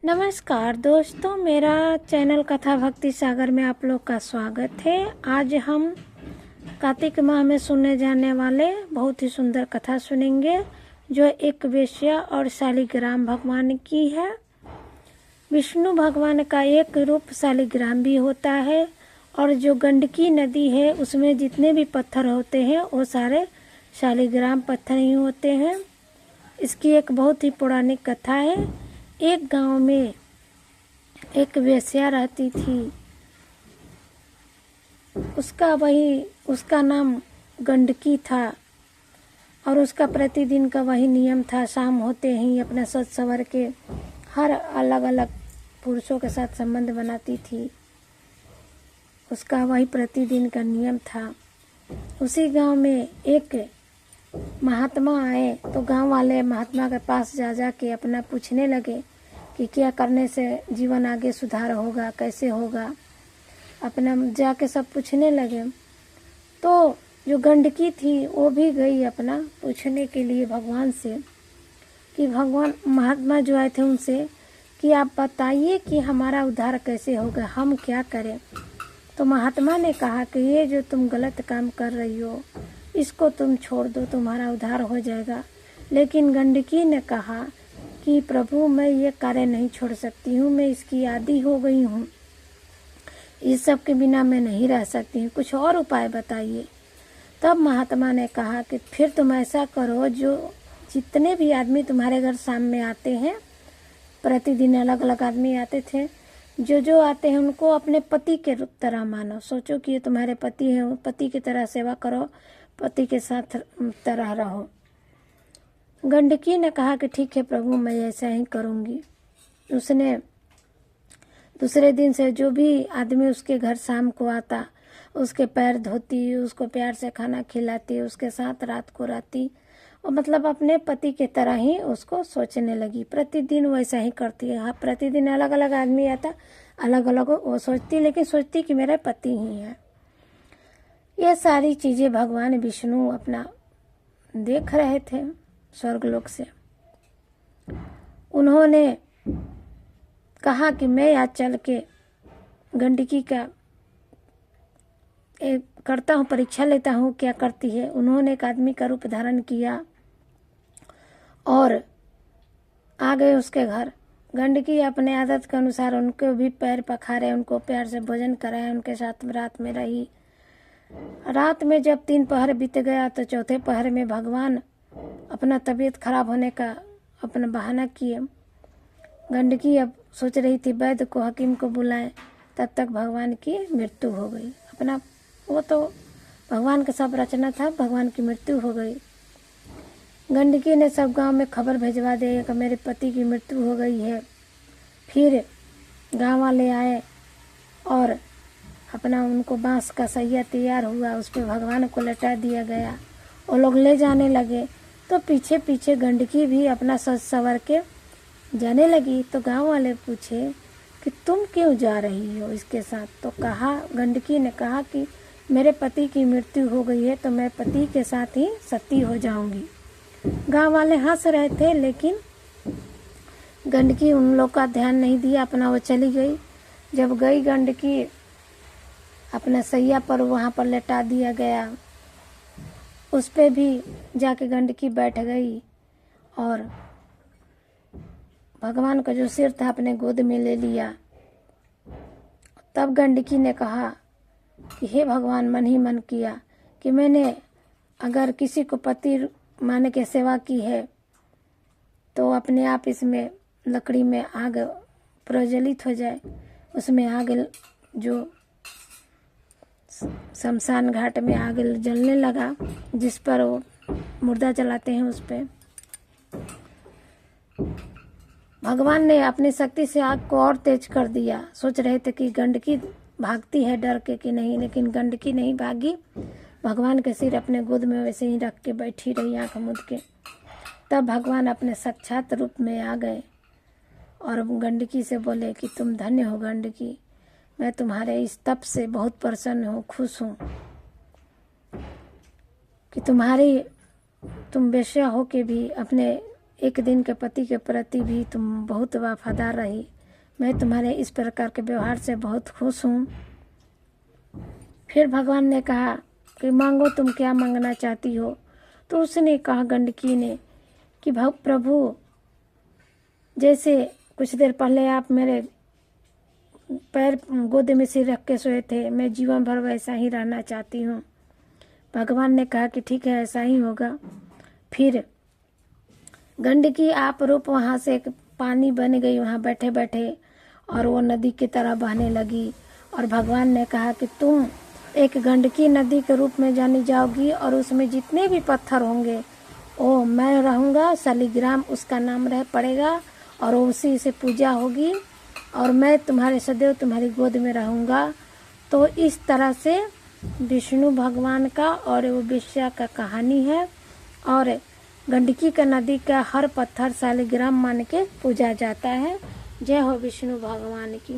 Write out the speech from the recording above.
नमस्कार दोस्तों, मेरा चैनल कथा भक्ति सागर में आप लोग का स्वागत है। आज हम कार्तिक माह में सुनने जाने वाले बहुत ही सुंदर कथा सुनेंगे, जो एक वेश्या और शालिग्राम भगवान की है। विष्णु भगवान का एक रूप शालिग्राम भी होता है, और जो गंडकी नदी है उसमें जितने भी पत्थर होते हैं वो सारे शालिग्राम पत्थर ही होते हैं। इसकी एक बहुत ही पौराणिक कथा है। एक गांव में एक वेश्या रहती थी। उसका नाम गंडकी था, और उसका प्रतिदिन का वही नियम था। शाम होते ही अपने सज सवर के हर अलग अलग पुरुषों के साथ संबंध बनाती थी। उसका वही प्रतिदिन का नियम था। उसी गांव में एक महात्मा आए, तो गांव वाले महात्मा के पास जा के अपना पूछने लगे कि क्या करने से जीवन आगे सुधार होगा, कैसे होगा। अपना जाके सब पूछने लगे। तो जो गंडकी थी वो भी गई अपना पूछने के लिए भगवान से, कि भगवान महात्मा जो आए थे उनसे कि आप बताइए कि हमारा उद्धार कैसे होगा, हम क्या करें। तो महात्मा ने कहा कि ये जो तुम गलत काम कर रही हो इसको तुम छोड़ दो, तुम्हारा उद्धार हो जाएगा। लेकिन गंडकी ने कहा कि प्रभु, मैं ये कार्य नहीं छोड़ सकती हूँ, मैं इसकी आदी हो गई हूँ, इस सब के बिना मैं नहीं रह सकती हूँ, कुछ और उपाय बताइए। तब महात्मा ने कहा कि फिर तुम ऐसा करो, जो जितने भी आदमी तुम्हारे घर शाम में आते हैं, प्रतिदिन अलग अलग आदमी आते थे, जो आते हैं उनको अपने पति के तरह मानो। सोचो कि ये तुम्हारे पति हैं, पति की तरह सेवा करो, पति के साथ तरह रहो। गंडकी ने कहा कि ठीक है प्रभु, मैं ऐसा ही करूँगी। उसने दूसरे दिन से जो भी आदमी उसके घर शाम को आता, उसके पैर धोती, उसको प्यार से खाना खिलाती, उसके साथ रात को रहती, और मतलब अपने पति के तरह ही उसको सोचने लगी। प्रतिदिन वैसा ही करती है। हाँ, प्रतिदिन अलग अलग आदमी आता, अलग अलग वो सोचती, लेकिन सोचती कि मेरा पति ही है। ये सारी चीज़ें भगवान विष्णु अपना देख रहे थे स्वर्गलोक से। उन्होंने कहा कि मैं आज चल के गंडकी का एक करता हूँ, परीक्षा लेता हूँ क्या करती है। उन्होंने एक आदमी का रूप धारण किया और आ गए उसके घर। गंडकी अपने आदत के अनुसार उनको भी पैर पखारे, उनको प्यार से भोजन कराया, उनके साथ रात में रही। रात में जब 3 पहर बीत गया, तो चौथे पहर में भगवान अपना तबीयत खराब होने का अपना बहाना किए। गंडकी अब सोच रही थी वैद्य को, हकीम को बुलाएं, तब तक भगवान की मृत्यु हो गई। अपना वो तो भगवान का सब रचना था, भगवान की मृत्यु हो गई। गंडकी ने सब गांव में खबर भेजवा दी कि मेरे पति की मृत्यु हो गई है। फिर गांव वाले आए और अपना उनको बांस का सैया तैयार हुआ, उस पर भगवान को लटा दिया गया। वो लोग ले जाने लगे, तो पीछे पीछे गंडकी भी अपना सज सवर के जाने लगी। तो गांव वाले पूछे कि तुम क्यों जा रही हो इसके साथ। तो कहा, गंडकी ने कहा कि मेरे पति की मृत्यु हो गई है, तो मैं पति के साथ ही सती हो जाऊंगी। गांव वाले हंस रहे थे, लेकिन गंडकी उन लोग का ध्यान नहीं दिया, अपना वो चली गई। जब गई गंडकी, अपना सैया पर वहाँ पर लेटा दिया गया, उस पे भी जाके गंडकी बैठ गई और भगवान का जो सिर था अपने गोद में ले लिया। तब गंडकी ने कहा कि हे भगवान, मन ही मन किया कि मैंने अगर किसी को पति मान के सेवा की है, तो अपने आप इसमें लकड़ी में आग प्रज्वलित हो जाए। उसमें आग जो शमशान घाट में आग जलने लगा, जिस पर वो मुर्दा जलाते हैं, उस पे भगवान ने अपनी शक्ति से आग को और तेज कर दिया। सोच रहे थे कि गंडकी भागती है डर के कि नहीं, लेकिन गंडकी नहीं भागी। भगवान के सिर अपने गोद में वैसे ही रख के बैठी रही, आंख मूंद के। तब भगवान अपने साक्षात रूप में आ गए और गंडकी से बोले कि तुम धन्य हो गंडकी, मैं तुम्हारे इस तप से बहुत प्रसन्न हूँ, खुश हूँ कि तुम वेश्या हो के भी अपने एक दिन के पति के प्रति भी तुम बहुत वफादार रही। मैं तुम्हारे इस प्रकार के व्यवहार से बहुत खुश हूँ। फिर भगवान ने कहा कि मांगो, तुम क्या मांगना चाहती हो। तो उसने कहा, गंडकी ने, कि प्रभु, जैसे कुछ देर पहले आप मेरे पैर गोद में सिर रख के सोए थे, मैं जीवन भर वैसा ही रहना चाहती हूँ। भगवान ने कहा कि ठीक है, ऐसा ही होगा। फिर गंडकी आप रूप वहाँ से एक पानी बन गई वहाँ बैठे बैठे, और वो नदी की तरह बहने लगी। और भगवान ने कहा कि तुम एक गंडकी नदी के रूप में जानी जाओगी, और उसमें जितने भी पत्थर होंगे वो मैं रहूँगा, शालिग्राम उसका नाम रह पड़ेगा, और उसी से पूजा होगी, और मैं तुम्हारे सदैव तुम्हारी गोद में रहूँगा। तो इस तरह से विष्णु भगवान का और वो वेश्या का कहानी है। और गंडकी का नदी का हर पत्थर शालिग्राम मान के पूजा जाता है। जय हो विष्णु भगवान की।